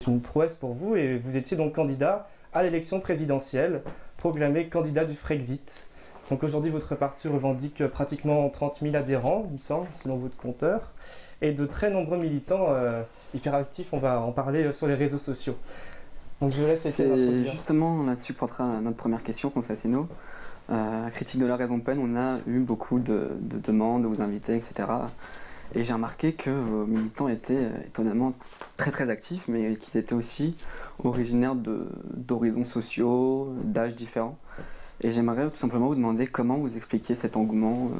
c'est une prouesse pour vous et vous étiez donc candidat à l'élection présidentielle, proclamé candidat du Frexit. Donc aujourd'hui, votre parti revendique pratiquement 30 000 adhérents, il me semble, selon votre compteur, et de très nombreux militants hyperactifs, on va en parler sur les réseaux sociaux. Donc je laisse C'est justement là-dessus portera notre première question, Constantino. À Critique de la raison de peine, on a eu beaucoup de demandes de vous inviter, etc. Et j'ai remarqué que vos militants étaient étonnamment très très actifs, mais qu'ils étaient aussi originaires d'horizons sociaux, d'âges différents. Et j'aimerais tout simplement vous demander comment vous expliquez cet engouement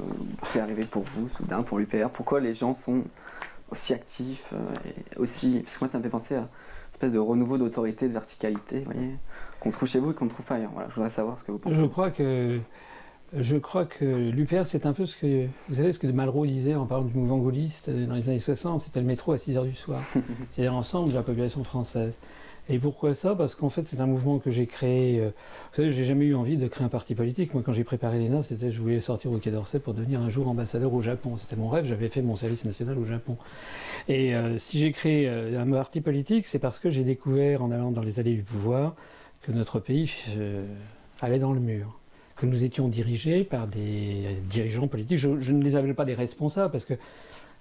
qui est arrivé pour vous, soudain, pour l'UPR. Pourquoi les gens sont aussi actifs et aussi... Parce que moi, ça me fait penser à une espèce de renouveau d'autorité, de verticalité, vous voyez, qu'on trouve chez vous et qu'on ne trouve pas ailleurs. Voilà, je voudrais savoir ce que vous pensez. Je crois que l'UPR, c'est un peu ce que... Vous savez ce que Malraux disait en parlant du mouvement gaulliste dans les années 60, c'était le métro à 6h du soir. C'est-à-dire ensemble de la population française. Et pourquoi ça? Parce qu'en fait, c'est un mouvement que j'ai créé... vous savez, j'ai jamais eu envie de créer un parti politique. Moi, quand j'ai préparé l'ENA, c'était je voulais sortir au Quai d'Orsay pour devenir un jour ambassadeur au Japon. C'était mon rêve, j'avais fait mon service national au Japon. Et si j'ai créé un parti politique, c'est parce que j'ai découvert, en allant dans les allées du pouvoir, que notre pays allait dans le mur. Que nous étions dirigés par des dirigeants politiques. Je ne les appelle pas des responsables, parce que,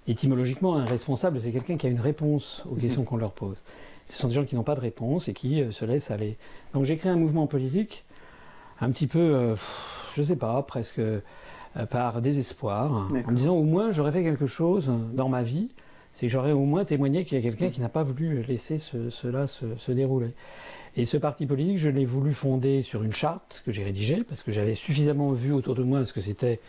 étymologiquement, un responsable, c'est quelqu'un qui a une réponse aux questions qu'on leur pose. Ce sont des gens qui n'ont pas de réponse et qui se laissent aller. Donc j'ai créé un mouvement politique un petit peu, je ne sais pas, presque par désespoir, en me disant au moins j'aurais fait quelque chose dans ma vie, c'est que j'aurais au moins témoigné qu'il y a quelqu'un qui n'a pas voulu laisser cela se dérouler. Et ce parti politique, je l'ai voulu fonder sur une charte que j'ai rédigée, parce que j'avais suffisamment vu autour de moi ce que c'était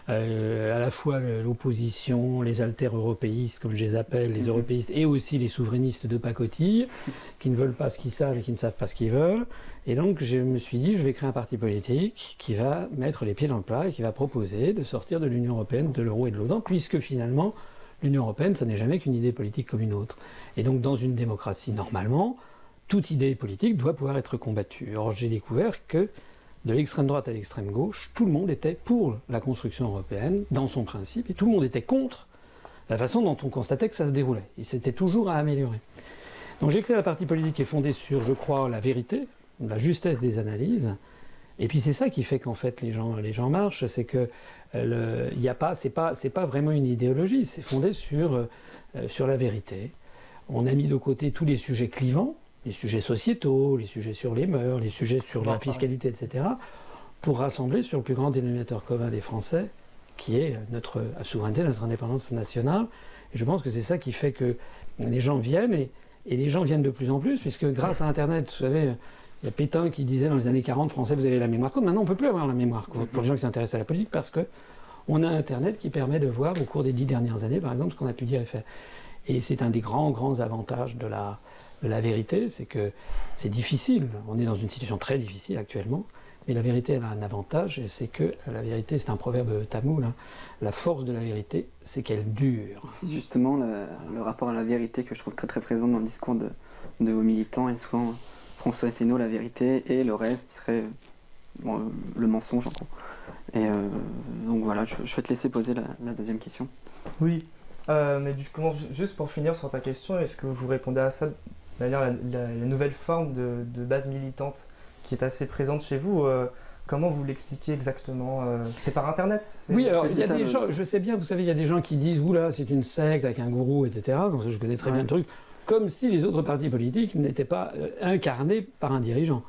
à la fois l'opposition, les alter-européistes, comme je les appelle, les européistes, et aussi les souverainistes de pacotille, qui ne veulent pas ce qu'ils savent et qui ne savent pas ce qu'ils veulent. Et donc je me suis dit, je vais créer un parti politique qui va mettre les pieds dans le plat et qui va proposer de sortir de l'Union européenne, de l'euro et de l'OTAN, puisque finalement, l'Union européenne, ça n'est jamais qu'une idée politique comme une autre. Et donc dans une démocratie, normalement, toute idée politique doit pouvoir être combattue. Or j'ai découvert que de l'extrême droite à l'extrême gauche, tout le monde était pour la construction européenne, dans son principe, et tout le monde était contre la façon dont on constatait que ça se déroulait. Et c'était toujours à améliorer. Donc j'ai créé un parti politique qui est fondé sur, je crois, la vérité, la justesse des analyses, et puis c'est ça qui fait qu'en fait les gens marchent, c'est que c'est pas vraiment une idéologie, c'est fondé sur la vérité. On a mis de côté tous les sujets clivants, les sujets sociétaux, les sujets sur les mœurs, les sujets sur la fiscalité, etc., pour rassembler sur le plus grand dénominateur commun des Français, qui est notre souveraineté, notre indépendance nationale. Et je pense que c'est ça qui fait que les gens viennent, et les gens viennent de plus en plus, puisque grâce à Internet, vous savez, il y a Pétain qui disait dans les années 40, Français, vous avez la mémoire courte. Maintenant, on ne peut plus avoir la mémoire courte pour les gens qui s'intéressent à la politique, parce qu'on a Internet qui permet de voir, au cours des 10 dernières années, par exemple, ce qu'on a pu dire et faire. Et c'est un des grands avantages de la vérité, c'est que c'est difficile, on est dans une situation très difficile actuellement, mais la vérité elle a un avantage, et c'est que la vérité, c'est un proverbe tamoul, hein, la force de la vérité, c'est qu'elle dure. C'est justement le rapport à la vérité que je trouve très très présent dans le discours de vos militants, et souvent François Asselineau, la vérité, et le reste qui serait le mensonge en gros. Et donc voilà, je vais te laisser poser la deuxième question. Oui, mais juste pour finir sur ta question, est-ce que vous répondez à ça? D'ailleurs, la nouvelle forme de base militante qui est assez présente chez vous, comment vous l'expliquez exactement? C'est par Internet? Oui, alors il y a des gens, je sais bien, vous savez, il y a des gens qui disent « Oula, c'est une secte avec un gourou, etc. » Donc je connais très bien le truc. Comme si les autres partis politiques n'étaient pas incarnés par un dirigeant.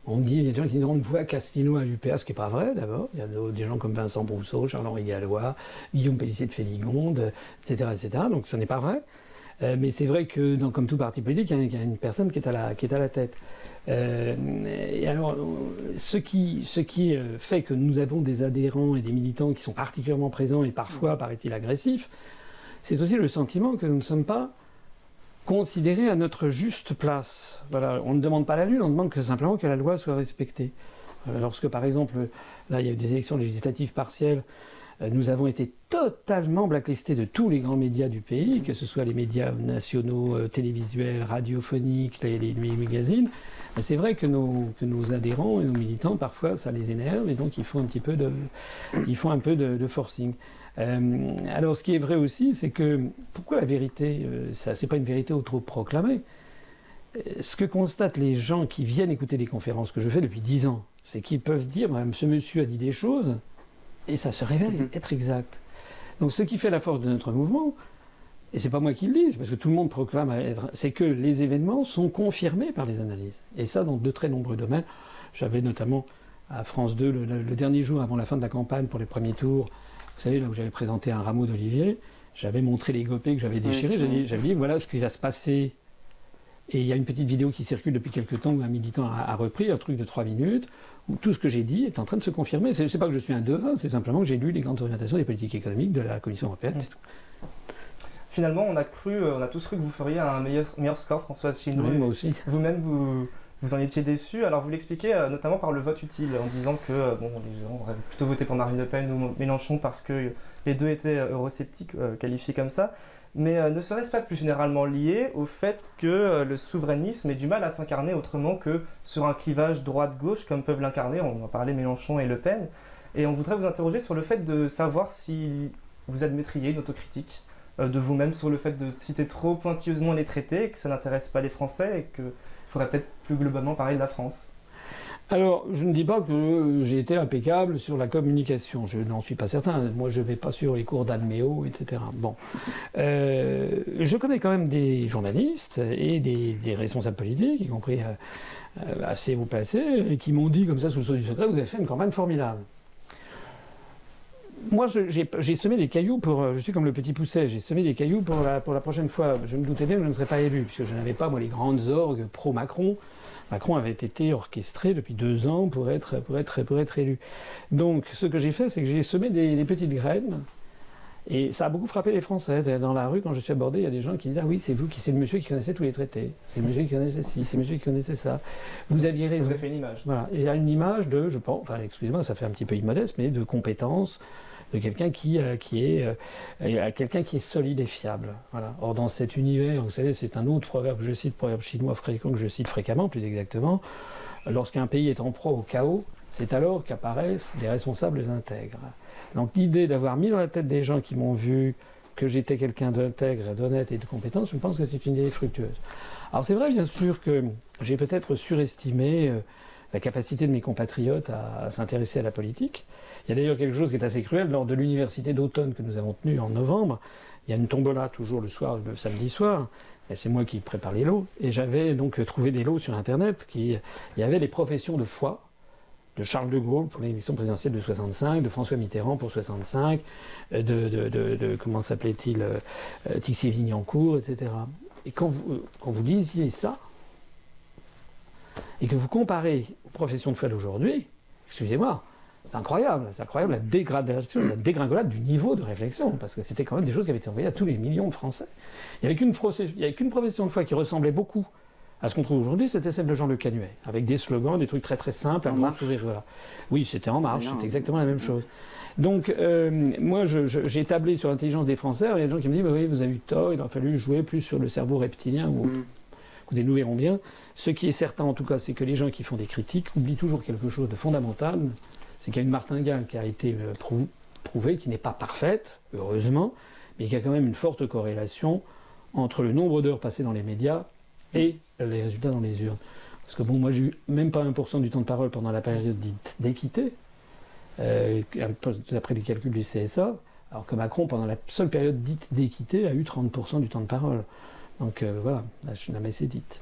On dit, il y a des gens qui disent « On voit Castelnau à l'UPR », ce qui n'est pas vrai d'abord. Il y a des gens comme Vincent Brousseau, Charles-Henri Gallois, Guillaume Pellissier de Féligonde, etc., etc. Donc ce n'est pas vrai. Mais c'est vrai que, comme tout parti politique, il y a une personne qui est à la tête. Et alors, ce qui fait que nous avons des adhérents et des militants qui sont particulièrement présents et parfois, paraît-il, agressifs, c'est aussi le sentiment que nous ne sommes pas considérés à notre juste place. Voilà, on ne demande pas la lune, on demande simplement que la loi soit respectée. Lorsque, par exemple, là, il y a eu des élections législatives partielles, nous avons été totalement blacklistés de tous les grands médias du pays, que ce soit les médias nationaux, télévisuels, radiophoniques, les magazines. C'est vrai que nos adhérents et nos militants, parfois, ça les énerve, et donc ils font un peu de forcing. Alors, ce qui est vrai aussi, c'est que pourquoi la vérité, c'est pas une vérité autoproclamée. Ce que constatent les gens qui viennent écouter les conférences que je fais depuis 10 ans, c'est qu'ils peuvent dire, ce monsieur a dit des choses, et ça se révèle être exact. Donc ce qui fait la force de notre mouvement, et c'est pas moi qui le dis, c'est parce que tout le monde proclame c'est que les événements sont confirmés par les analyses. Et ça dans de très nombreux domaines. J'avais notamment à France 2, le dernier jour avant la fin de la campagne pour les premiers tours, vous savez, là où j'avais présenté un rameau d'olivier, j'avais montré les gopés que j'avais déchirés, j'avais dit voilà ce qui va se passer. Et il y a une petite vidéo qui circule depuis quelques temps où un militant a repris un truc de 3 minutes, où tout ce que j'ai dit est en train de se confirmer. C'est pas que je suis un devin, c'est simplement que j'ai lu les grandes orientations des politiques économiques de la Commission européenne, c'est tout. Finalement, on a tous cru que vous feriez un meilleur score, Françoise Chinaud. Oui, moi aussi. Vous-même, vous en étiez déçu. Alors vous l'expliquez notamment par le vote utile, en disant que les gens auraient plutôt voté pour Marine Le Pen ou Mélenchon parce que les deux étaient eurosceptiques, qualifiés comme ça. Mais ne serait-ce pas plus généralement lié au fait que le souverainisme ait du mal à s'incarner autrement que sur un clivage droite-gauche, comme peuvent l'incarner, on va parler Mélenchon et Le Pen. Et on voudrait vous interroger sur le fait de savoir si vous admettriez une autocritique de vous-même sur le fait de citer trop pointilleusement les traités, que ça n'intéresse pas les Français et qu'il faudrait peut-être plus globalement parler de la France. Alors, je ne dis pas que j'ai été impeccable sur la communication, je n'en suis pas certain. Moi, je ne vais pas sur les cours d'Adméo, etc. Bon. Je connais quand même des journalistes et des responsables politiques, y compris assez haut placés, qui m'ont dit comme ça sous le sceau du secret, vous avez fait une campagne formidable. Moi, j'ai semé des cailloux je suis comme le petit pousset, j'ai semé des cailloux pour la prochaine fois. Je me doutais bien que je ne serais pas élu, puisque je n'avais pas, moi, les grandes orgues pro-Macron. Macron avait été orchestré depuis 2 ans pour être élu. Donc, ce que j'ai fait, c'est que j'ai semé des petites graines, et ça a beaucoup frappé les Français. Dans la rue, quand je suis abordé, il y a des gens qui disent « Ah oui, c'est le monsieur qui connaissait tous les traités, c'est le monsieur qui connaissait ci, c'est le monsieur qui connaissait ça. Vous aviez raison. » Vous avez fait une image. Voilà, il y a une image de, je pense, enfin, excusez-moi, ça fait un petit peu immodeste, mais de compétence, de quelqu'un qui est solide et fiable. Voilà. Or, dans cet univers, vous savez, c'est un autre proverbe, proverbe chinois fréquent, que je cite fréquemment, plus exactement. Lorsqu'un pays est en proie au chaos, c'est alors qu'apparaissent des responsables intègres. Donc l'idée d'avoir mis dans la tête des gens qui m'ont vu que j'étais quelqu'un d'intègre, d'honnête et de compétent, je pense que c'est une idée fructueuse. Alors c'est vrai, bien sûr, que j'ai peut-être surestimé la capacité de mes compatriotes à s'intéresser à la politique. Il y a d'ailleurs quelque chose qui est assez cruel. Lors de l'université d'automne que nous avons tenue en novembre, il y a une tombola toujours le soir, le samedi soir, et c'est moi qui prépare les lots, et j'avais donc trouvé des lots sur Internet il y avait les professions de foi de Charles de Gaulle pour l'élection présidentielle de 65, de François Mitterrand pour 65, comment s'appelait-il, Tixier-Vignancourt, etc. Et quand vous lisiez ça, et que vous comparez aux professions de foi d'aujourd'hui, excusez-moi, c'est incroyable la dégradation, la dégringolade du niveau de réflexion, parce que c'était quand même des choses qui avaient été envoyées à tous les millions de Français. Il n'y avait qu'une profession de foi qui ressemblait beaucoup à ce qu'on trouve aujourd'hui, c'était celle de Jean Le Canuet, avec des slogans, des trucs très très simples, un grand sourire. Voilà. Oui, c'était En Marche, c'était exactement la même chose. Donc, moi, j'ai tablé sur l'intelligence des Français. Il y a des gens qui me disent, oui, vous avez eu tort, il aurait fallu jouer plus sur le cerveau reptilien ou autre. Écoutez, nous verrons bien. Ce qui est certain, en tout cas, c'est que les gens qui font des critiques oublient toujours quelque chose de fondamental. C'est qu'il y a une martingale qui a été prouvée, qui n'est pas parfaite, heureusement, mais qui a quand même une forte corrélation entre le nombre d'heures passées dans les médias et les résultats dans les urnes. Parce que bon, moi j'ai eu même pas 1% du temps de parole pendant la période dite d'équité, d'après les calculs du CSA, alors que Macron, pendant la seule période dite d'équité, a eu 30% du temps de parole. Donc voilà, la messe est dite.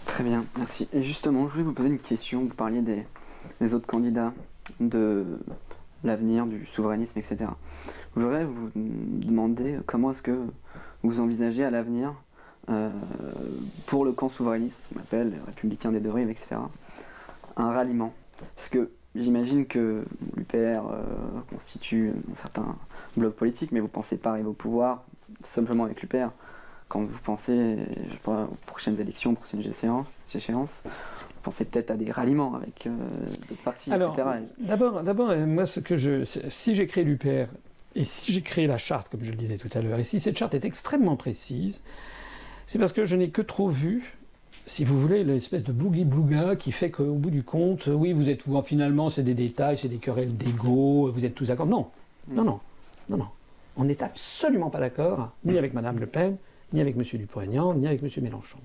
Très bien, merci. Et justement, je voulais vous poser une question. Vous parliez des autres candidats, de l'avenir, du souverainisme, etc. Je voudrais vous demander comment est-ce que vous envisagez à l'avenir, pour le camp souverainiste, qu'on appelle les républicains des deux rives, etc., un ralliement. Parce que j'imagine que l'UPR constitue un certain bloc politique, mais vous ne pensez pas arriver au pouvoir simplement avec l'UPR. Quand vous pensez, je sais pas, aux prochaines élections, aux prochaines échéances, vous pensez peut-être à des ralliements avec d'autres partis, alors, etc. D'abord, moi, si j'ai créé l'UPR, et si j'ai créé la charte, comme je le disais tout à l'heure, et si cette charte est extrêmement précise, c'est parce que je n'ai que trop vu, si vous voulez, l'espèce de blougi-blouga qui fait qu'au bout du compte, oui, vous êtes finalement, c'est des détails, c'est des querelles d'ego, vous êtes tous d'accord. Non. On n'est absolument pas d'accord, ni avec Mme Le Pen, ni avec M. Dupont-Aignan, ni avec M. Mélenchon.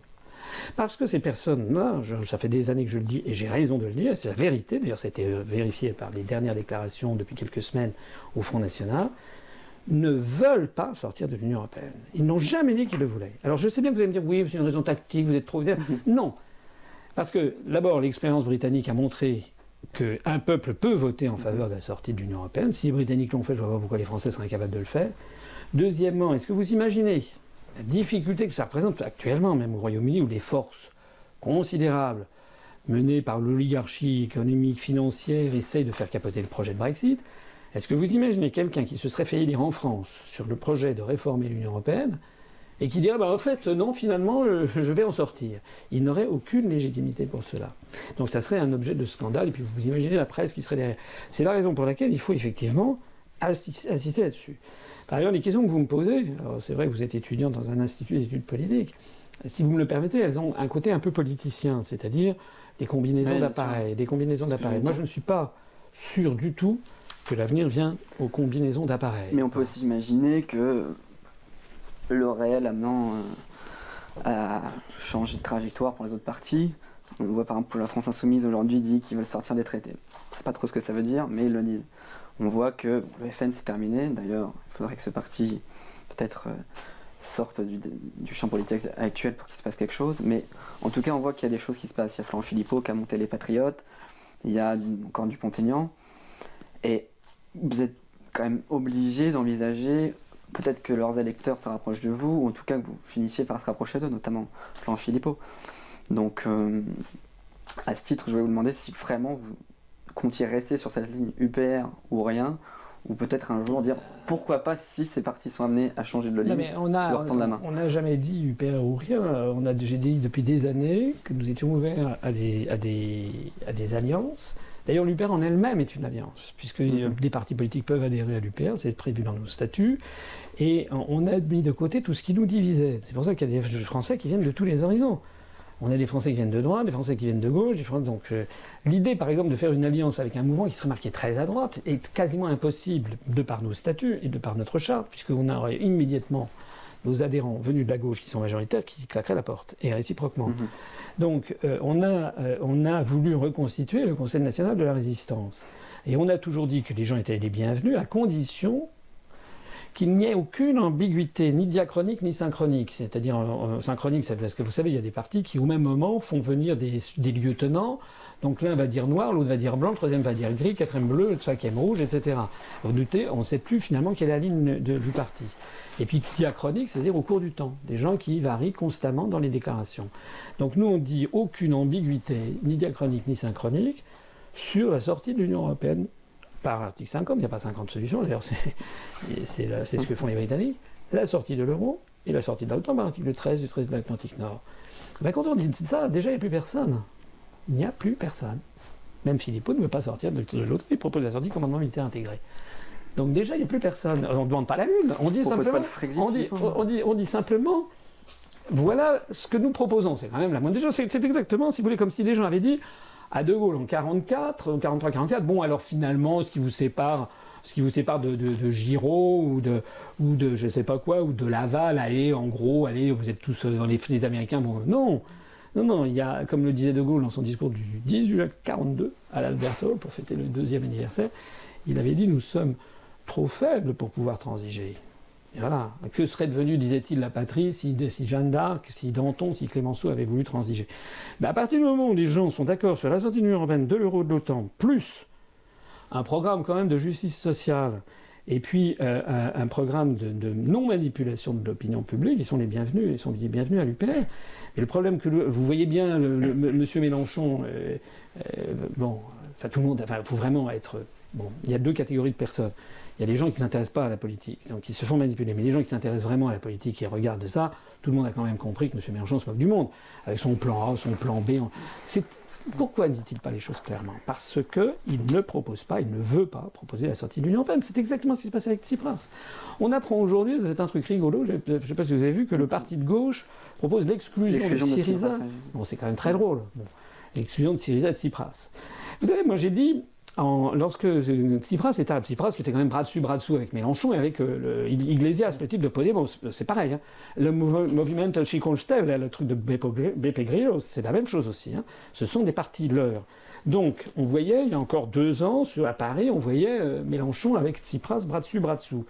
Parce que ces personnes-là, ça fait des années que je le dis, et j'ai raison de le dire, c'est la vérité, d'ailleurs ça a été vérifié par les dernières déclarations depuis quelques semaines au Front National, ne veulent pas sortir de l'Union européenne. Ils n'ont jamais dit qu'ils le voulaient. Alors je sais bien que vous allez me dire, oui, c'est une raison tactique, vous êtes trop... Non. Parce que, d'abord, l'expérience britannique a montré qu'un peuple peut voter en faveur de la sortie de l'Union européenne. Si les Britanniques l'ont fait, je ne vois pas pourquoi les Français seraient incapables de le faire. Deuxièmement, est-ce que vous imaginez la difficulté que ça représente actuellement, même au Royaume-Uni, où les forces considérables menées par l'oligarchie économique, financière, essayent de faire capoter le projet de Brexit? Est-ce que vous imaginez quelqu'un qui se serait fait élire en France sur le projet de réformer l'Union européenne et qui dirait, en fait, non, finalement, je vais en sortir. Il n'aurait aucune légitimité pour cela. Donc ça serait un objet de scandale, et puis vous imaginez la presse qui serait derrière. C'est la raison pour laquelle il faut effectivement insister là-dessus. Par ailleurs, les questions que vous me posez, alors c'est vrai que vous êtes étudiant dans un institut d'études politiques, si vous me le permettez, elles ont un côté un peu politicien, c'est-à-dire des combinaisons d'appareils. Moi, je ne suis pas sûr du tout que l'avenir vient aux combinaisons d'appareils. Mais on peut aussi imaginer que le réel amenant à changer de trajectoire pour les autres partis. On voit par exemple pour la France Insoumise aujourd'hui dit qu'ils veulent sortir des traités. Je ne sais pas trop ce que ça veut dire, mais ils le disent. On voit que le FN c'est terminé. D'ailleurs, il faudrait que ce parti peut-être sorte du champ politique actuel pour qu'il se passe quelque chose. Mais en tout cas, on voit qu'il y a des choses qui se passent. Il y a Florent Philippot qui a monté les Patriotes. Il y a encore Dupont-Aignan. Et vous êtes quand même obligé d'envisager peut-être que leurs électeurs se rapprochent de vous, ou en tout cas que vous finissiez par se rapprocher d'eux, notamment Florent Philippot. Donc, à ce titre, je voulais vous demander si vraiment vous comptiez rester sur cette ligne UPR ou rien, ou peut-être un jour dire pourquoi pas si ces partis sont amenés à changer de ligne, leur tendre la main. On n'a jamais dit UPR ou rien. J'ai dit depuis des années que nous étions ouverts à des alliances. D'ailleurs, l'UPR en elle-même est une alliance, puisque des partis politiques peuvent adhérer à l'UPR, c'est prévu dans nos statuts, et on a mis de côté tout ce qui nous divisait. C'est pour ça qu'il y a des Français qui viennent de tous les horizons. On a des Français qui viennent de droite, des Français qui viennent de gauche. Donc l'idée, par exemple, de faire une alliance avec un mouvement qui serait marqué très à droite est quasiment impossible de par nos statuts et de par notre charte, puisqu'on aurait immédiatement nos adhérents venus de la gauche qui sont majoritaires qui claqueraient la porte, et réciproquement. Donc on a voulu reconstituer le Conseil national de la résistance. Et on a toujours dit que les gens étaient les bienvenus, à condition qu'il n'y ait aucune ambiguïté, ni diachronique, ni synchronique. C'est-à-dire, synchronique, c'est parce que vous savez, il y a des partis qui, au même moment, font venir des lieutenants. Donc l'un va dire noir, l'autre va dire blanc, le troisième va dire gris, le quatrième bleu, le cinquième rouge, etc. Vous doutez, on ne sait plus finalement quelle est la ligne du parti. Et puis diachronique, c'est-à-dire au cours du temps. Des gens qui varient constamment dans les déclarations. Donc nous, on dit aucune ambiguïté, ni diachronique, ni synchronique, sur la sortie de l'Union européenne par l'article 50. Il n'y a pas 50 solutions, d'ailleurs, c'est ce que font les Britanniques. La sortie de l'euro et la sortie de l'OTAN par l'article 13 du traité de l'Atlantique Nord. Ben, quand on dit ça, déjà, il n'y a plus personne. Il n'y a plus personne. Même Philippot ne veut pas sortir de l'autre, il propose la sortie du commandement militaire intégré. Donc déjà, il n'y a plus personne. On ne demande pas la lune. On dit simplement, on dit simplement, voilà ce que nous proposons. C'est quand même la moindre des choses. C'est exactement, si vous voulez, comme si des gens avaient dit à De Gaulle en 44, 43-44, bon, alors finalement, ce qui vous sépare de Giraud ou de je sais pas quoi, ou de Laval, allez, en gros, allez, vous êtes tous les Américains, bon, non, il y a, comme le disait De Gaulle dans son discours du 10 juin 42 à l'Albert Hall pour fêter le 2e anniversaire, il avait dit, nous sommes trop faibles pour pouvoir transiger. Et voilà. Que serait devenue, disait-il, la patrie si Jeanne d'Arc, si Danton, si Clémenceau avaient voulu transiger? À partir du moment où les gens sont d'accord sur la sortie de l'Union européenne, de l'euro, de l'OTAN, plus un programme quand même de justice sociale, et puis un programme de non-manipulation de l'opinion publique, ils sont les bienvenus à l'UPR. Et le problème que vous voyez bien, M. Mélenchon, tout le monde, il faut vraiment être... Bon, il y a deux catégories de personnes. Il y a les gens qui ne s'intéressent pas à la politique, donc qui se font manipuler. Mais les gens qui s'intéressent vraiment à la politique et regardent ça, tout le monde a quand même compris que M. Mélenchon se moque du monde, avec son plan A, son plan B. Pourquoi ne dit-il pas les choses clairement? Parce qu'il ne propose pas, il ne veut pas proposer la sortie de l'Union européenne. C'est exactement ce qui se passe avec Tsipras. On apprend aujourd'hui, c'est un truc rigolo, je ne sais pas si vous avez vu, que le parti de gauche propose l'exclusion de Syriza. Bon, c'est quand même très drôle. Bon, l'exclusion de Syriza et de Tsipras. Vous savez, moi j'ai dit, lorsque Tsipras qui était quand même bras dessus, bras dessous avec Mélenchon et avec Iglesias, le type de Podemos, c'est pareil. Hein. Le Movimento Cinque Stelle, le truc de Beppe Grillo, c'est la même chose aussi. Hein. Ce sont des partis leurs. Donc, on voyait, il y a encore 2 ans, à Paris, on voyait Mélenchon avec Tsipras, bras dessus, bras dessous.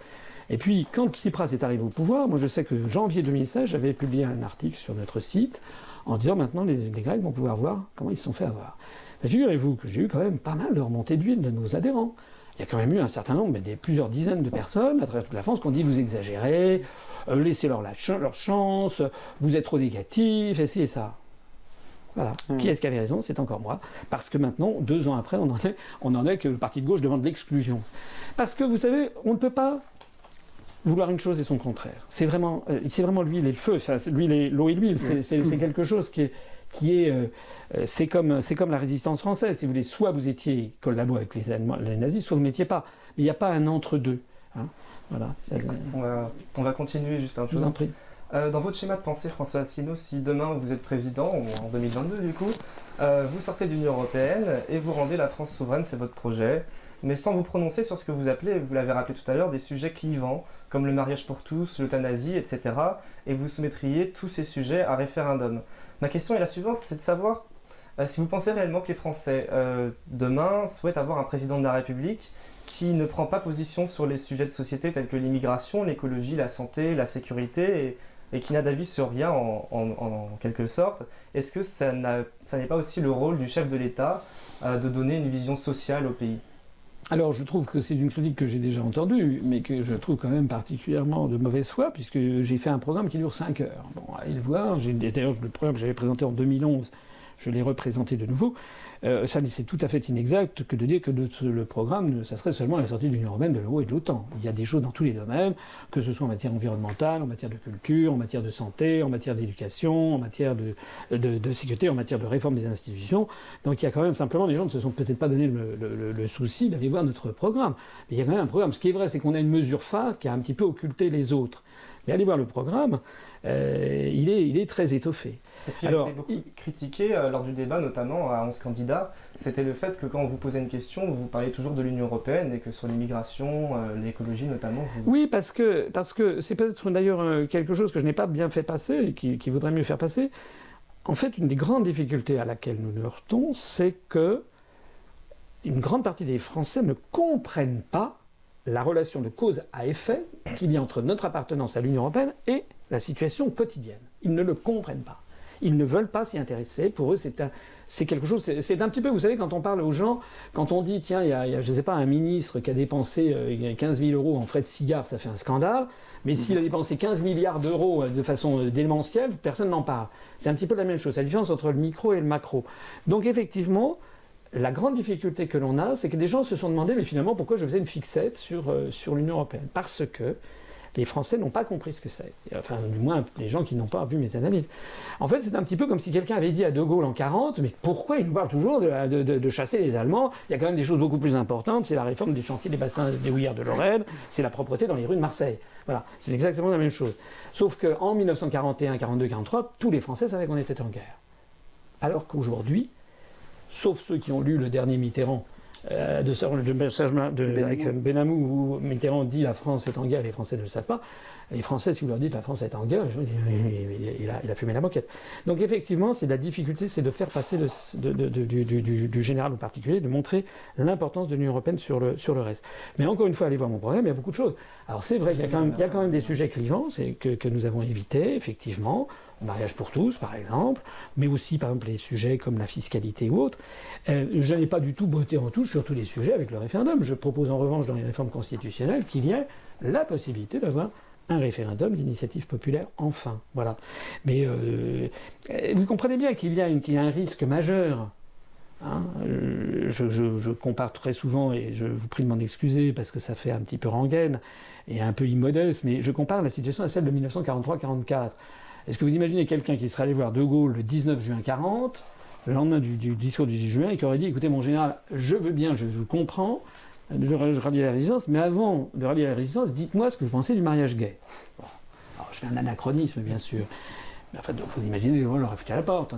Et puis, quand Tsipras est arrivé au pouvoir, moi je sais que janvier 2016, j'avais publié un article sur notre site en disant maintenant les Grecs vont pouvoir voir comment ils se sont fait avoir. Mais figurez-vous que j'ai eu quand même pas mal de remontées d'huile de nos adhérents. Il y a quand même eu un certain nombre, plusieurs dizaines de personnes à travers toute la France qui ont dit vous exagérez, laissez-leur leur chance, vous êtes trop négatif, et ci et ça. Voilà. Qui est-ce qui avait raison? C'est encore moi. Parce que maintenant, 2 ans après, on en est que le parti de gauche demande l'exclusion. Parce que vous savez, on ne peut pas vouloir une chose et son contraire. C'est vraiment l'huile et le feu. L'eau et l'huile, c'est quelque chose c'est comme la résistance française. Si vous voulez, soit vous étiez collabo avec les nazis, soit vous n'étiez pas. Mais il n'y a pas un entre-deux. Hein. Voilà. On va continuer juste un peu. Je vous en prie. Dans votre schéma de pensée, François Asselineau, si demain vous êtes président, ou en 2022 du coup, vous sortez de l'Union européenne et vous rendez la France souveraine, c'est votre projet, mais sans vous prononcer sur ce que vous appelez, vous l'avez rappelé tout à l'heure, des sujets clivants, comme le mariage pour tous, l'euthanasie, etc. Et vous soumettriez tous ces sujets à référendum. Ma question est la suivante, c'est de savoir si vous pensez réellement que les Français, demain, souhaitent avoir un président de la République qui ne prend pas position sur les sujets de société tels que l'immigration, l'écologie, la santé, la sécurité, et qui n'a d'avis sur rien en quelque sorte. Est-ce que ça n'est pas aussi le rôle du chef de l'État de donner une vision sociale au pays ? Alors je trouve que c'est une critique que j'ai déjà entendue, mais que je trouve quand même particulièrement de mauvaise foi, puisque j'ai fait un programme qui dure 5 heures. Bon, allez le voir, d'ailleurs le programme que j'avais présenté en 2011, je l'ai représenté de nouveau. Ça, c'est tout à fait inexact que de dire que le programme, ça serait seulement la sortie de l'Union européenne, de l'euro et de l'OTAN. Il y a des choses dans tous les domaines, que ce soit en matière environnementale, en matière de culture, en matière de santé, en matière d'éducation, en matière de sécurité, en matière de réforme des institutions. Donc il y a quand même simplement, les gens ne se sont peut-être pas donné le souci d'aller voir notre programme. Mais il y a quand même un programme. Ce qui est vrai, c'est qu'on a une mesure phare qui a un petit peu occulté les autres. Mais allez voir le programme, il est très étoffé. Ce qui a été beaucoup critiqué lors du débat, notamment à 11 candidats, c'était le fait que quand on vous posait une question, vous parliez toujours de l'Union européenne et que sur l'immigration, l'écologie notamment... Oui, parce que c'est peut-être d'ailleurs quelque chose que je n'ai pas bien fait passer et qui voudrait mieux faire passer. En fait, une des grandes difficultés à laquelle nous nous heurtons, c'est que une grande partie des Français ne comprennent pas la relation de cause à effet qu'il y a entre notre appartenance à l'Union européenne et la situation quotidienne. Ils ne le comprennent pas. Ils ne veulent pas s'y intéresser. Pour eux, c'est quelque chose... C'est un petit peu, vous savez, quand on parle aux gens, quand on dit, tiens, il y a je ne sais pas, un ministre qui a dépensé 15 000 euros en frais de cigares, ça fait un scandale. Mais s'il a dépensé 15 milliards d'euros de façon démentielle, personne n'en parle. C'est un petit peu la même chose. C'est la différence entre le micro et le macro. Donc effectivement... La grande difficulté que l'on a, c'est que des gens se sont demandé, mais finalement, pourquoi je faisais une fixette sur l'Union européenne ? Parce que les Français n'ont pas compris ce que c'est. Enfin, du moins, les gens qui n'ont pas vu mes analyses. En fait, c'est un petit peu comme si quelqu'un avait dit à De Gaulle en 1940, mais pourquoi il nous parle toujours de chasser les Allemands ? Il y a quand même des choses beaucoup plus importantes, c'est la réforme des chantiers des bassins des houillères de Lorraine, c'est la propreté dans les rues de Marseille. Voilà, c'est exactement la même chose. Sauf qu'en 1941, 42, 43, tous les Français savaient qu'on était en guerre. Alors qu'aujourd'hui, sauf ceux qui ont lu le dernier Mitterrand avec Benamou, où Mitterrand dit la France est en guerre, les Français ne le savent pas. Les Français, si vous leur dites la France est en guerre, il a fumé la moquette. Donc effectivement, c'est la difficulté, c'est de faire passer du général au particulier, de montrer l'importance de l'Union européenne sur le reste. Mais encore une fois, allez voir mon programme, il y a beaucoup de choses. Alors c'est vrai qu'il y a quand même des sujets clivants que nous avons évités, effectivement. Mariage pour tous, par exemple, mais aussi, par exemple, les sujets comme la fiscalité ou autres. Je n'ai pas du tout botté en touche sur tous les sujets avec le référendum. Je propose en revanche dans les réformes constitutionnelles qu'il y ait la possibilité d'avoir un référendum d'initiative populaire, enfin. Voilà. Mais vous comprenez bien qu'il y a un risque majeur. Hein, je compare très souvent, et je vous prie de m'en excuser parce que ça fait un petit peu rengaine et un peu immodeste, mais je compare la situation à celle de 1943-44. Est-ce que vous imaginez quelqu'un qui serait allé voir De Gaulle le 19 juin 40, le lendemain du discours du 10 juin, et qui aurait dit, écoutez mon général, je veux bien, je vous comprends, je rallie la résistance, mais avant de rallier la résistance, dites-moi ce que vous pensez du mariage gay. Bon. Alors je fais un anachronisme, bien sûr. Enfin, vous imaginez, on leur a foutu à la porte.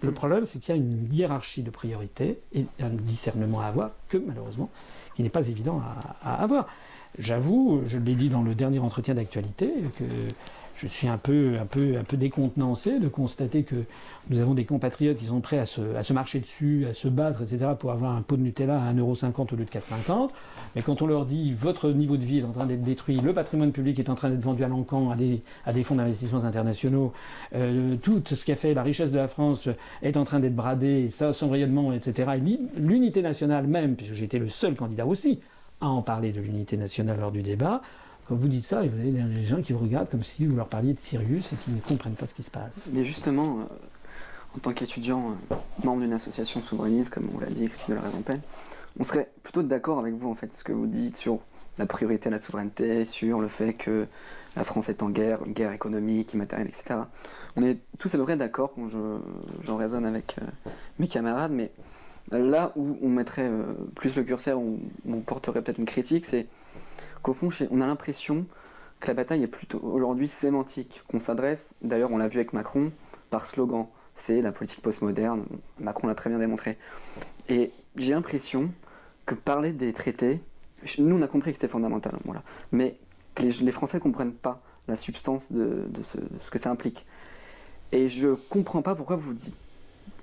Le problème, c'est qu'il y a une hiérarchie de priorités et un discernement à avoir que, malheureusement, qui n'est pas évident à avoir. J'avoue, je l'ai dit dans le dernier entretien d'actualité, que je suis un peu décontenancé de constater que nous avons des compatriotes qui sont prêts à se marcher dessus, à se battre, etc., pour avoir un pot de Nutella à 1,50 € au lieu de 4,50 €. Mais quand on leur dit votre niveau de vie est en train d'être détruit, le patrimoine public est en train d'être vendu à l'encan à des fonds d'investissement internationaux, tout ce qui a fait la richesse de la France est en train d'être bradé, ça, son rayonnement, etc. Et l'unité nationale même, puisque j'ai été le seul candidat aussi à en parler de l'unité nationale lors du débat. Quand vous dites ça, vous avez des gens qui vous regardent comme si vous leur parliez de Sirius et qui ne comprennent pas ce qui se passe. Mais justement, en tant qu'étudiant, membre d'une association souverainiste, comme on l'a dit, Critique de la raison pleine, on serait plutôt d'accord avec vous, en fait, ce que vous dites sur la priorité à la souveraineté, sur le fait que la France est en guerre, une guerre économique, immatérielle, etc. On est tous à peu près d'accord quand j'en raisonne avec mes camarades, mais là où on mettrait plus le curseur, où on porterait peut-être une critique, c'est qu'au fond, on a l'impression que la bataille est plutôt aujourd'hui sémantique, qu'on s'adresse, d'ailleurs on l'a vu avec Macron, par slogan, c'est la politique postmoderne, Macron l'a très bien démontré. Et j'ai l'impression que parler des traités, nous on a compris que c'était fondamental, voilà, mais que les Français ne comprennent pas la substance de ce que ça implique. Et je ne comprends pas pourquoi vous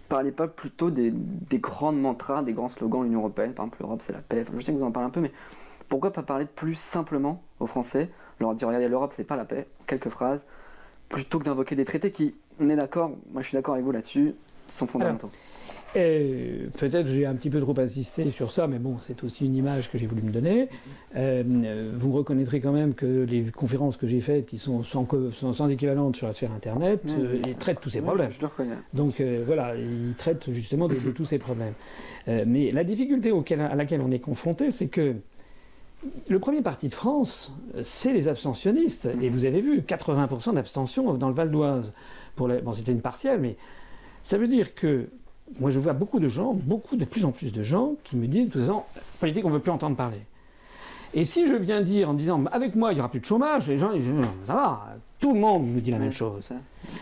parlez pas plutôt des grands mantras, des grands slogans de l'Union Européenne, par exemple l'Europe c'est la paix, je sais que vous en parlez un peu, mais pourquoi pas parler plus simplement aux Français, leur dire regardez l'Europe c'est pas la paix, quelques phrases, plutôt que d'invoquer des traités qui, on est d'accord, moi je suis d'accord avec vous là-dessus, sont fondamentaux. Peut-être j'ai un petit peu trop insisté sur ça, mais bon, c'est aussi une image que j'ai voulu me donner. Vous reconnaîtrez quand même que les conférences que j'ai faites, qui sont sans équivalente sur la sphère Internet, ils traitent tous ces problèmes. Je le reconnais. Donc voilà, ils traitent justement de tous ces problèmes. Mais la difficulté à laquelle on est confronté, c'est que le premier parti de France, c'est les abstentionnistes. Et vous avez vu, 80% d'abstention dans le Val d'Oise. Bon, c'était une partielle, mais ça veut dire que moi, je vois beaucoup de gens, de plus en plus de gens, qui me disent, de toute façon, politique, on ne veut plus entendre parler. Et si je viens dire, en disant, avec moi, il n'y aura plus de chômage, les gens, ils disent, ça va, tout le monde nous dit la même chose.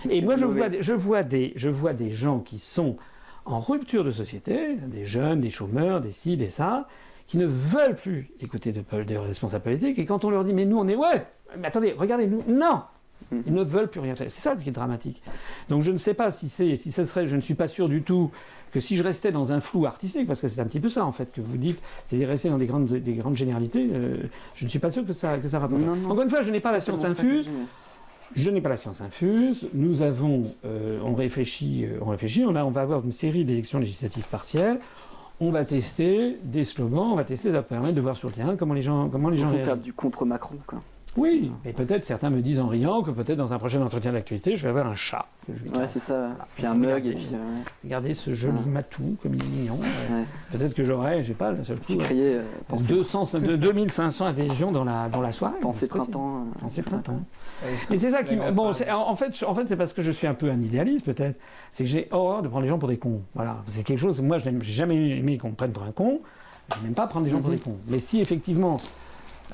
Et moi, je vois des gens qui sont en rupture de société, des jeunes, des chômeurs, des ci, des ça, qui ne veulent plus écouter des responsables politiques, et quand on leur dit, mais nous, on est, ouais, mais attendez, regardez-nous, non! Ils ne veulent plus rien faire. C'est ça qui est dramatique. Donc je ne sais pas si ce serait, je ne suis pas sûr du tout que si je restais dans un flou artistique, parce que c'est un petit peu ça en fait que vous dites, c'est rester dans des grandes généralités, je ne suis pas sûr que ça rapporte. Encore une fois, je n'ai pas la science infuse. Je n'ai pas la science infuse. Nous avons, on réfléchit, on va avoir une série d'élections législatives partielles. On va tester des slogans, on va tester, ça va permettre de voir sur le terrain comment les gens réagissent. Il faut faire du contre-Macron, quoi. Oui, mais peut-être certains me disent en riant que peut-être dans un prochain entretien d'actualité, je vais avoir un chat. Ouais, c'est ça. Voilà. Puis un mug et puis... Regardez ce joli matou, comme il est mignon. Peut-être que j'aurai, j'ai pas, d'un seul coup, 2500 adhésions dans la soirée. Pensez printemps. Pensez printemps. Et c'est ça qui... Bon, en fait, c'est parce que je suis un peu un idéaliste, peut-être. C'est que j'ai horreur de prendre les gens pour des cons. Voilà. C'est quelque chose... Moi, j'ai jamais aimé qu'on me prenne pour un con. Je n'aime pas prendre les gens pour des cons. Mais si, effectivement...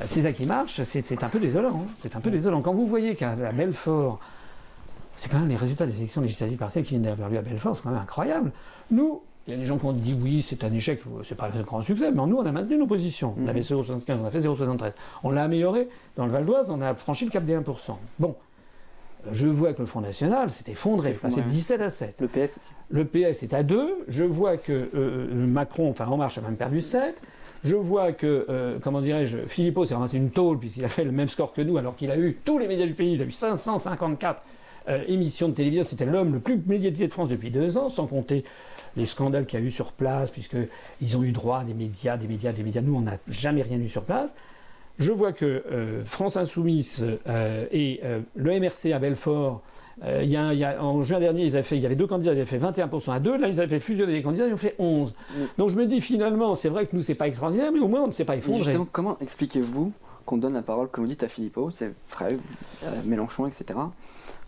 C'est ça qui marche, c'est un peu désolant. Hein. C'est un peu désolant. Quand vous voyez qu'à Belfort, c'est quand même les résultats des élections législatives partielles qui viennent d'avoir lieu à Belfort, c'est quand même incroyable. Nous, il y a des gens qui ont dit oui, c'est un échec, c'est pas un grand succès, mais nous, on a maintenu nos positions. On avait 0,75, on a fait 0,73. On l'a amélioré. Dans le Val d'Oise, on a franchi le cap des 1%. Bon. Je vois que le Front National s'est effondré, passé de 17 à 7. Le PS aussi. Le PS est à 2. Je vois que Macron, enfin En Marche, a même perdu 7. Je vois que, Philippot s'est ramassé une tôle puisqu'il a fait le même score que nous alors qu'il a eu tous les médias du pays, il a eu 554 émissions de télévision, c'était l'homme le plus médiatisé de France depuis 2 ans, sans compter les scandales qu'il y a eu sur place, puisqu'ils ont eu droit à des médias, nous on n'a jamais rien eu sur place. Je vois que France Insoumise et le MRC à Belfort, en juin dernier, il y avait 2 candidats, ils avaient fait 21% à 2, là ils avaient fait fusionner les candidats, ils ont fait 11. Donc je me dis finalement, c'est vrai que nous c'est pas extraordinaire, mais au moins on ne s'est pas effondré. Justement, comment expliquez-vous qu'on donne la parole, comme vous dites, à Philippot, c'est Frey, Mélenchon, etc.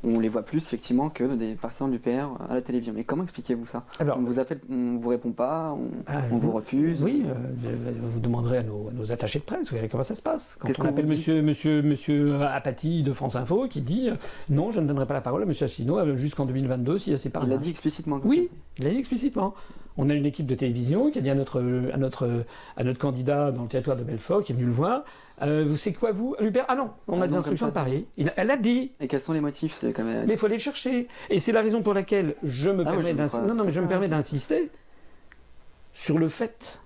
on les voit plus effectivement que des partisans de l'UPR à la télévision. Mais comment expliquez-vous ça? Alors, on vous appelle, on vous répond pas, on vous refuse? Oui, vous demanderez à nos attachés de presse, vous verrez comment ça se passe. Quand Qu'est-ce on qu'on appelle vous dit monsieur Apathy de France Info qui dit non, je ne donnerai pas la parole à monsieur Asselineau jusqu'en 2022 s'il y a ses Il parrainages. a dit explicitement que Oui, il a dit explicitement. On a une équipe de télévision qui a dit à notre candidat dans le territoire de Belfort, qui est venu le voir, vous savez quoi vous, l'UPR? Ah non, on a des instructions de Paris. Elle a dit. Et quels sont les motifs? C'est quand même... Mais il faut les chercher. Et c'est la raison pour laquelle je me permets d'insister sur le fait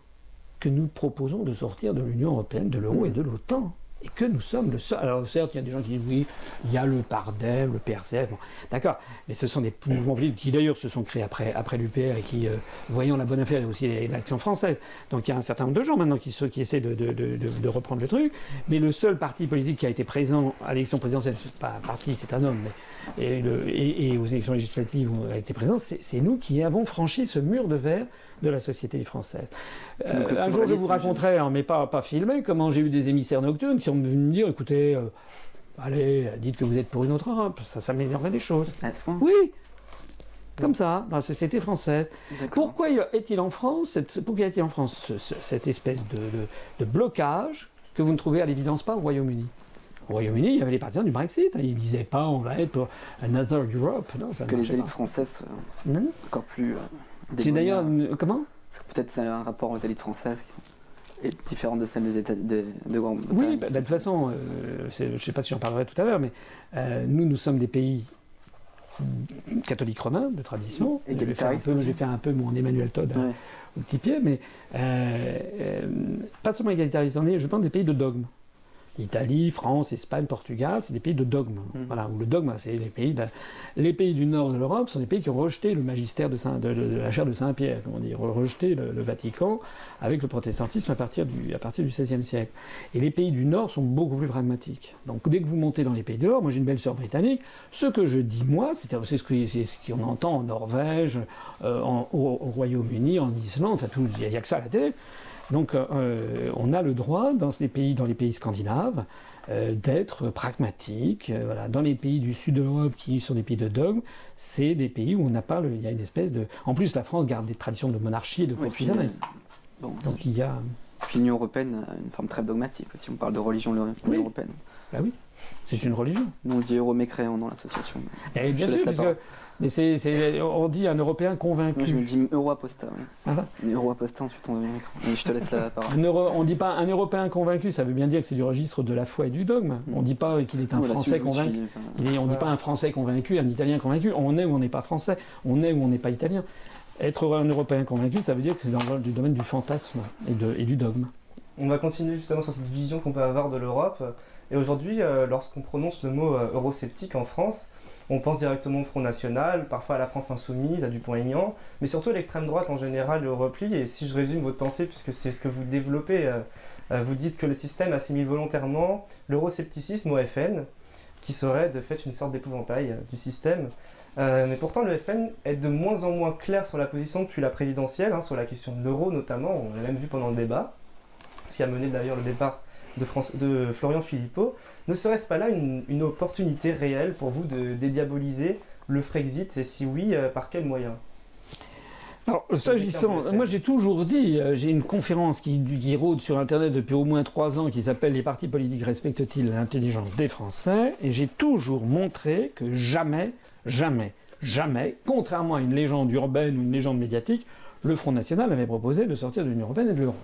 que nous proposons de sortir de l'Union européenne, de l'euro et de l'OTAN. Et que nous sommes le seul. Alors certes, il y a des gens qui disent oui, il y a le PARDEV, le PRCF, bon, d'accord, mais ce sont des mouvements politiques qui d'ailleurs se sont créés après l'UPR et qui, voyant la bonne affaire, et aussi l'Action française. Donc il y a un certain nombre de gens maintenant qui essaient de reprendre le truc, mais le seul parti politique qui a été présent à l'élection présidentielle, c'est pas un parti, c'est un homme, mais, et aux élections législatives où a été présent, c'est nous qui avons franchi ce mur de verre de la société française. Un jour, je vous raconterai, hein, mais pas filmé, comment j'ai eu des émissaires nocturnes qui sont venus me dire, écoutez, allez, dites que vous êtes pour une autre Europe. Ça m'énervait des choses. À ce point? Oui, comme ça, dans la société française. Pourquoi est-il en France cette espèce de blocage que vous ne trouvez à l'évidence pas au Royaume-Uni? Au Royaume-Uni, il y avait les partisans du Brexit. Ils ne disaient pas on va être pour Another Europe. Non, ça que les élites pas. françaises Non. encore plus... C'est d'ailleurs... Comment? Peut-être c'est un rapport aux élites françaises qui sont différentes de celles des États de Grande-Bretagne. Oui, de toute façon, je ne sais pas si j'en parlerai tout à l'heure, mais nous sommes des pays catholiques romains de tradition. J'ai fait un peu mon Emmanuel Todd au petit pied, mais pas seulement égalitaristes, je pense des pays de dogme. Italie, France, Espagne, Portugal, c'est des pays de dogme. Voilà, où le dogme, c'est les pays du nord de l'Europe sont des pays qui ont rejeté le magistère de la chaire de Saint-Pierre, comment dire, rejeté le Vatican avec le protestantisme à partir du XVIe siècle. Et les pays du nord sont beaucoup plus pragmatiques. Donc dès que vous montez dans les pays du nord, moi j'ai une belle sœur britannique, ce que je dis moi, c'est ce qu'on entend en Norvège, au Royaume-Uni, en Islande, enfin il n'y a que ça à la télé. Donc on a le droit dans les pays scandinaves d'être pragmatique. Voilà. Dans les pays du sud de l'Europe qui sont des pays de dogme, c'est des pays où on n'a pas il y a une espèce de... En plus, la France garde des traditions de monarchie et de courtisanerie. Donc il y a... Puis l'Union européenne a une forme très dogmatique, si on parle de religion européenne. Bah oui, c'est une religion. Nous on dit euro-mécréant dans l'association. Et bien sûr, mais on dit un Européen convaincu. Moi je me dis euro-apostat. Oui. Voilà. Euro-apostat, ensuite on devient mécréant. Mais je te laisse la parole. On ne dit pas un Européen convaincu, ça veut bien dire que c'est du registre de la foi et du dogme. On ne dit pas qu'il est un Français convaincu. On ne dit pas un Français convaincu, un Italien convaincu. On est ou on n'est pas Français, on est ou on n'est pas Italien. Être un Européen convaincu, ça veut dire que c'est dans le domaine du fantasme et du dogme. On va continuer justement sur cette vision qu'on peut avoir de l'Europe. Et aujourd'hui, lorsqu'on prononce le mot eurosceptique en France, on pense directement au Front National, parfois à la France Insoumise, à Dupont-Aignan, mais surtout à l'extrême droite en général, le repli. Et si je résume votre pensée, puisque c'est ce que vous développez, vous dites que le système assimile volontairement l'euroscepticisme au FN, qui serait de fait une sorte d'épouvantail du système. Mais pourtant, le FN est de moins en moins clair sur la position depuis la présidentielle, sur la question de l'euro notamment, on l'a même vu pendant le débat, ce qui a mené d'ailleurs le départ de Florian Philippot. Ne serait-ce pas là une opportunité réelle pour vous de dédiaboliser le Frexit, et si oui, par quels moyens? Alors, s'agissant, moi j'ai toujours dit, j'ai une conférence qui rôde sur Internet depuis au moins 3 ans qui s'appelle « Les partis politiques respectent-ils l'intelligence des Français ?» et j'ai toujours montré que jamais, contrairement à une légende urbaine ou une légende médiatique, le Front National avait proposé de sortir de l'Union européenne et de l'euro.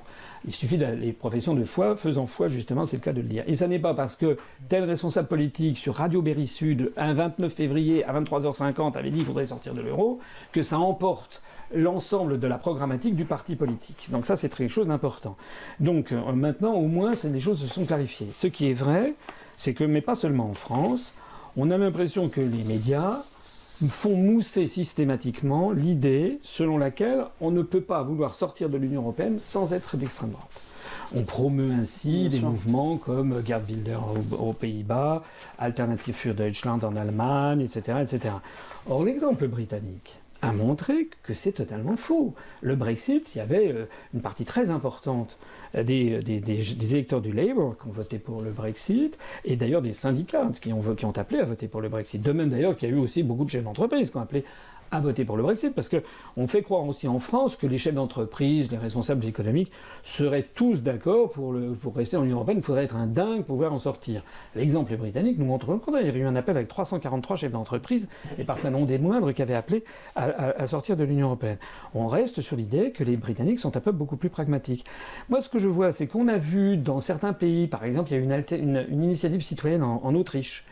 Il suffit les professions de foi, faisant foi justement, c'est le cas de le dire. Et ça n'est pas parce que tel responsable politique sur Radio Berry Sud, un 29 février à 23h50 avait dit qu'il faudrait sortir de l'euro, que ça emporte l'ensemble de la programmatique du parti politique. Donc ça, c'est quelque chose d'important. Donc maintenant, au moins, les choses se sont clarifiées. Ce qui est vrai, c'est que, mais pas seulement en France, on a l'impression que les médias font mousser systématiquement l'idée selon laquelle on ne peut pas vouloir sortir de l'Union européenne sans être d'extrême droite. On promeut ainsi des mouvements comme Geert Wilders aux Pays-Bas, Alternative für Deutschland en Allemagne, etc., etc. Or, l'exemple britannique a montré que c'est totalement faux. Le Brexit, il y avait une partie très importante des électeurs du Labour qui ont voté pour le Brexit, et d'ailleurs des syndicats qui ont appelé à voter pour le Brexit. De même d'ailleurs qu'il y a eu aussi beaucoup de chefs d'entreprise qui ont appelé à voter pour le Brexit, parce qu'on fait croire aussi en France que les chefs d'entreprise, les responsables économiques seraient tous d'accord pour rester dans l'Union européenne. Il faudrait être un dingue pour pouvoir en sortir. L'exemple britannique nous montre le contraire. Il y avait eu un appel avec 343 chefs d'entreprise, et parfois non des moindres, qui avaient appelé à sortir de l'Union européenne. On reste sur l'idée que les Britanniques sont un peuple beaucoup plus pragmatique. Moi, ce que je vois, c'est qu'on a vu dans certains pays, par exemple, il y a eu une initiative citoyenne en Autriche,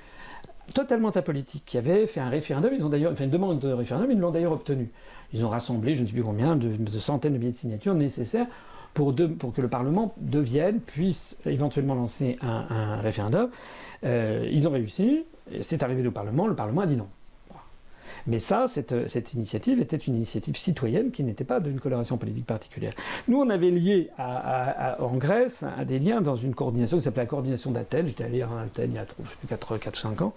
totalement apolitique, qui avait fait un référendum, ils ont d'ailleurs fait une demande de référendum, ils l'ont d'ailleurs obtenu. Ils ont rassemblé, je ne sais plus combien, de centaines de milliers de signatures nécessaires pour que le Parlement puisse éventuellement lancer un référendum. Ils ont réussi, c'est arrivé au Parlement, le Parlement a dit non. Mais ça, cette initiative était une initiative citoyenne qui n'était pas d'une coloration politique particulière. Nous, on avait lié en Grèce à des liens dans une coordination qui s'appelait la coordination d'Athènes. J'étais allé à Athènes il y a, je sais plus, 4-5 ans.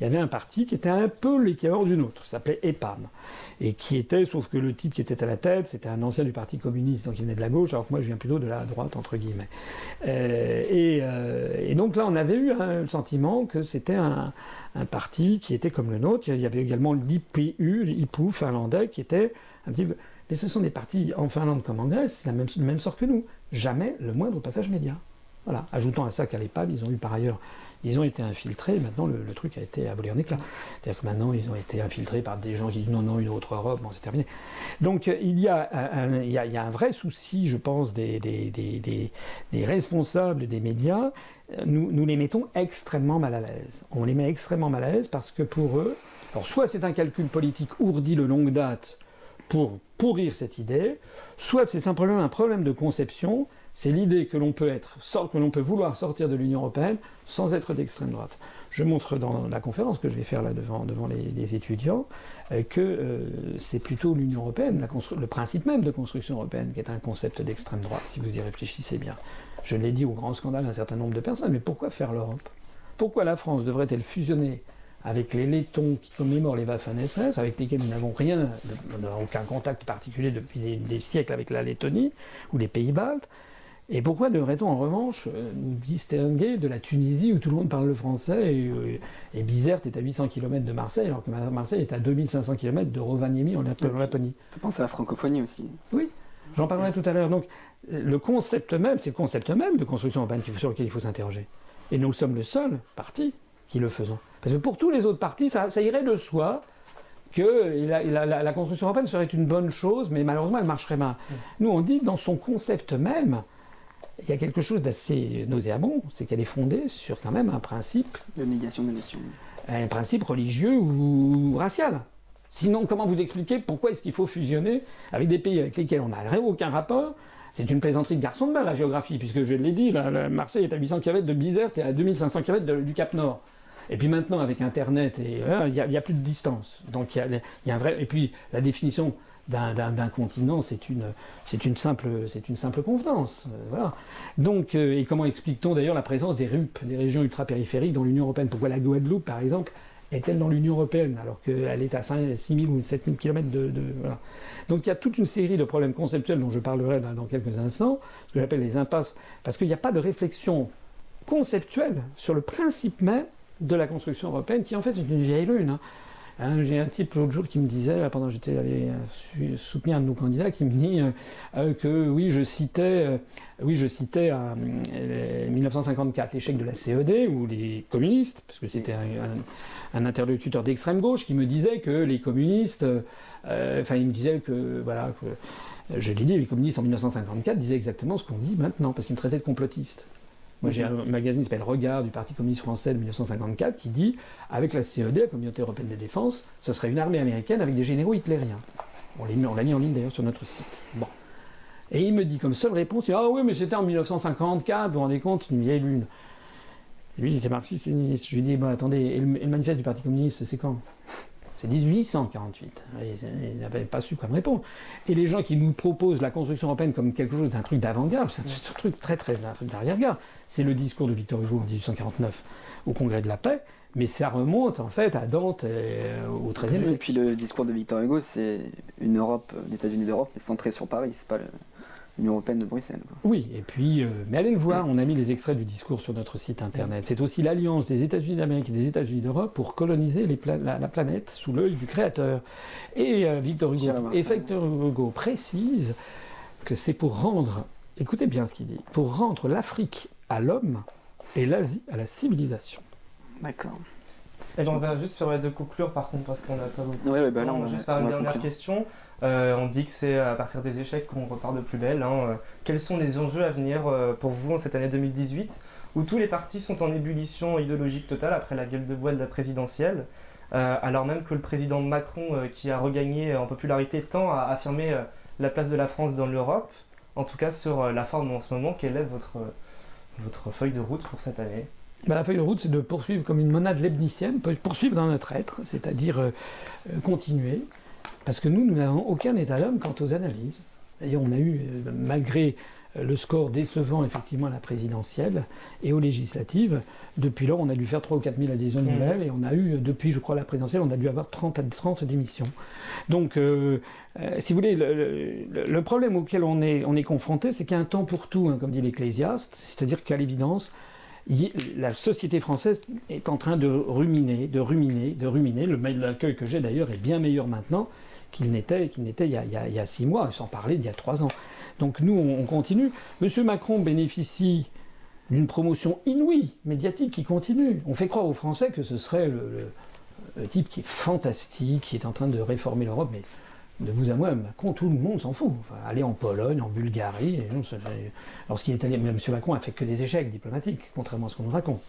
Il y avait un parti qui était un peu l'équivalent du nôtre, qui s'appelait EPAM. Et qui était, sauf que le type qui était à la tête, c'était un ancien du Parti communiste, donc il venait de la gauche, alors que moi je viens plutôt de la droite, entre guillemets. Et donc là, on avait eu le sentiment que c'était un parti qui était comme le nôtre. Il y avait également l'IPU finlandais, qui était un petit peu... Mais ce sont des partis en Finlande comme en Grèce, c'est le même sort que nous. Jamais le moindre passage média. Voilà. Ajoutant à ça qu'à l'EPAM, ils ont été infiltrés, et maintenant le truc a été volé en éclats. C'est-à-dire que maintenant ils ont été infiltrés par des gens qui disent non, une autre Europe, bon c'est terminé. Donc il y a un vrai souci, je pense, des responsables des médias. Nous les mettons extrêmement mal à l'aise. On les met extrêmement mal à l'aise parce que pour eux, alors soit c'est un calcul politique ourdi de longue date pour pourrir cette idée, soit c'est simplement un problème de conception. C'est l'idée que l'on peut vouloir sortir de l'Union européenne sans être d'extrême droite. Je montre dans la conférence que je vais faire là devant les étudiants que c'est plutôt l'Union européenne, le principe même de construction européenne, qui est un concept d'extrême droite, si vous y réfléchissez bien. Je l'ai dit au grand scandale d'un certain nombre de personnes, mais pourquoi faire l'Europe ? Pourquoi la France devrait-elle fusionner avec les Lettons qui commémorent les Waffen-SS, avec lesquels nous n'avons aucun contact particulier depuis des siècles avec la Lettonie ou les Pays-Baltes ? Et pourquoi devrait-on en revanche nous distinguer de la Tunisie où tout le monde parle le français et Bizerte est à 800 km de Marseille alors que Marseille est à 2500 km de Rovaniemi en Laponie. Je pense à la francophonie aussi. Oui, j'en parlerai tout à l'heure. Donc le concept même, c'est le concept même de construction européenne sur lequel il faut s'interroger. Et nous sommes le seul parti qui le faisons. Parce que pour tous les autres partis, ça irait de soi que la construction européenne serait une bonne chose, mais malheureusement elle marcherait mal. Nous on dit dans son concept même, il y a quelque chose d'assez nauséabond, c'est qu'elle est fondée sur quand même un principe... De négation de nation. Un principe religieux ou racial. Sinon, comment vous expliquer pourquoi est-ce qu'il faut fusionner avec des pays avec lesquels on n'a aucun rapport ? C'est une plaisanterie de garçon de bain, la géographie, puisque je l'ai dit, Marseille est à 800 km de Bizerte et à 2500 km du Cap Nord. Et puis maintenant, avec Internet, il y a plus de distance. Donc il y a un vrai... Et puis la définition d'un continent, c'est une simple convenance. Voilà. Donc, et comment explique-t-on d'ailleurs la présence des RUP, des régions ultra-périphériques dans l'Union européenne ? Pourquoi la Guadeloupe, par exemple, est-elle dans l'Union européenne alors qu'elle est à 6 000 ou 7 000 km voilà. Donc il y a toute une série de problèmes conceptuels dont je parlerai dans quelques instants, ce que j'appelle les impasses, parce qu'il n'y a pas de réflexion conceptuelle sur le principe même de la construction européenne, qui en fait est une vieille lune. J'ai un type l'autre jour qui me disait, pendant que j'étais allé soutenir un de nos candidats, qui me dit que oui, je citais 1954 l'échec de la CED, ou les communistes, parce que c'était un interlocuteur d'extrême gauche qui me disait que les communistes, il me disait que, voilà, je l'ai dit, les communistes en 1954 disaient exactement ce qu'on dit maintenant, parce qu'ils me traitaient de complotiste. Moi, j'ai un magazine qui s'appelle Regard du Parti communiste français de 1954 qui dit avec la CED, la Communauté européenne de défense, ce serait une armée américaine avec des généraux hitlériens. On l'a mis en ligne d'ailleurs sur notre site. Bon. Et il me dit comme seule réponse, il dit, ah oui, mais c'était en 1954, vous vous rendez compte, une vieille lune. Et lui, il était marxiste-léniniste. Je lui dis, attendez, et le manifeste du Parti communiste, c'est quand ? C'est 1848. Il n'avait pas su quoi me répondre. Et les gens qui nous proposent la construction européenne comme quelque chose d'un truc d'avant-garde, c'est un truc très très d'arrière-garde. C'est le discours de Victor Hugo en 1849 au Congrès de la Paix. Mais ça remonte en fait à Dante au XIIIe Et siècle. puis le discours de Victor Hugo, c'est une Europe, des États-Unis d'Europe, mais centrée sur Paris, c'est pas l'Union européenne de Bruxelles, quoi. Oui, et puis, mais allez le voir, on a mis les extraits du discours sur notre site internet. C'est aussi l'alliance des États-Unis d'Amérique et des États-Unis d'Europe pour coloniser la planète sous l'œil du Créateur. Et Victor Hugo précise que c'est pour rendre, écoutez bien ce qu'il dit, pour rendre l'Afrique à l'homme et l'Asie à la civilisation. D'accord. Et ben, on va juste se permettre de conclure par contre parce qu'on n'a pas beaucoup Ouais, de bah là, temps. on Juste a- par on une va dernière conclure. question. On dit que c'est à partir des échecs qu'on repart de plus belle. Quels sont les enjeux à venir pour vous en cette année 2018 où tous les partis sont en ébullition idéologique totale après la gueule de bois de la présidentielle, alors même que le président Macron, qui a regagné en popularité, tend à affirmer la place de la France dans l'Europe, en tout cas sur la forme en ce moment. Quelle est votre feuille de route pour cette année ? La feuille de route, c'est de poursuivre comme une monade leibnizienne, poursuivre dans notre être, c'est-à-dire continuer, parce que nous n'avons aucun état d'âme quant aux analyses. Et on a eu, malgré le score décevant effectivement à la présidentielle et aux législatives, depuis lors on a dû faire 3 ou 4 000 adhésions nouvelles, et on a eu, depuis je crois la présidentielle, on a dû avoir 30 démissions. Donc, si vous voulez, le problème auquel on est confronté, c'est qu'il y a un temps pour tout, comme dit l'Ecclésiaste, c'est-à-dire qu'à l'évidence, la société française est en train de ruminer. L'accueil que j'ai d'ailleurs est bien meilleur maintenant qu'il n'était il y a 6 mois, sans parler d'il y a 3 ans. Donc nous, on continue. Monsieur Macron bénéficie d'une promotion inouïe, médiatique, qui continue. On fait croire aux Français que ce serait le type qui est fantastique, qui est en train de réformer l'Europe, mais de vous à moi, Macron, tout le monde s'en fout. Enfin, aller en Pologne, en Bulgarie, lorsqu'il est allé, M. Macron a fait que des échecs diplomatiques, contrairement à ce qu'on nous raconte.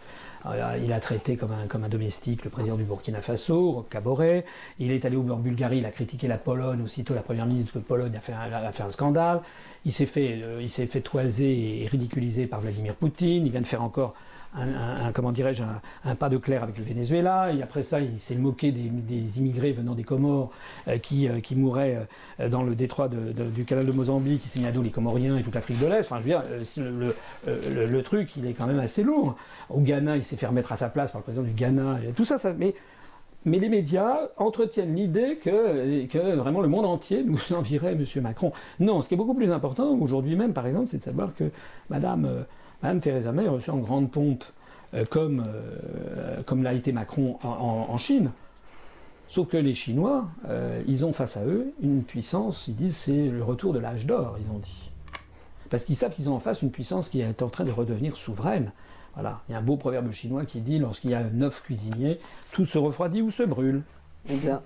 Alors, il a traité comme un domestique le président du Burkina Faso, Kaboré. Il est allé en Bulgarie, il a critiqué la Pologne, aussitôt la première ministre de Pologne a fait un scandale. Il s'est fait toiser et ridiculiser par Vladimir Poutine. Il vient de faire encore un pas de clair avec le Venezuela, et après ça il s'est moqué des immigrés venant des Comores qui mouraient dans le détroit du canal de Mozambique, qui s'est mis à dos les Comoriens et toute l'Afrique de l'Est. Enfin, je veux dire, le truc il est quand même assez lourd. Au Ghana, il s'est fait remettre à sa place par le président du Ghana, et tout ça, mais les médias entretiennent l'idée que vraiment le monde entier nous envierait M. Macron. Non, ce qui est beaucoup plus important aujourd'hui même, par exemple, c'est de savoir que Madame Theresa May est reçue en grande pompe, comme l'a été Macron en Chine. Sauf que les Chinois, ils ont face à eux une puissance, ils disent c'est le retour de l'âge d'or, ils ont dit. Parce qu'ils savent qu'ils ont en face une puissance qui est en train de redevenir souveraine. Voilà. Il y a un beau proverbe chinois qui dit, lorsqu'il y a 9 cuisiniers, tout se refroidit ou se brûle. Eh bien,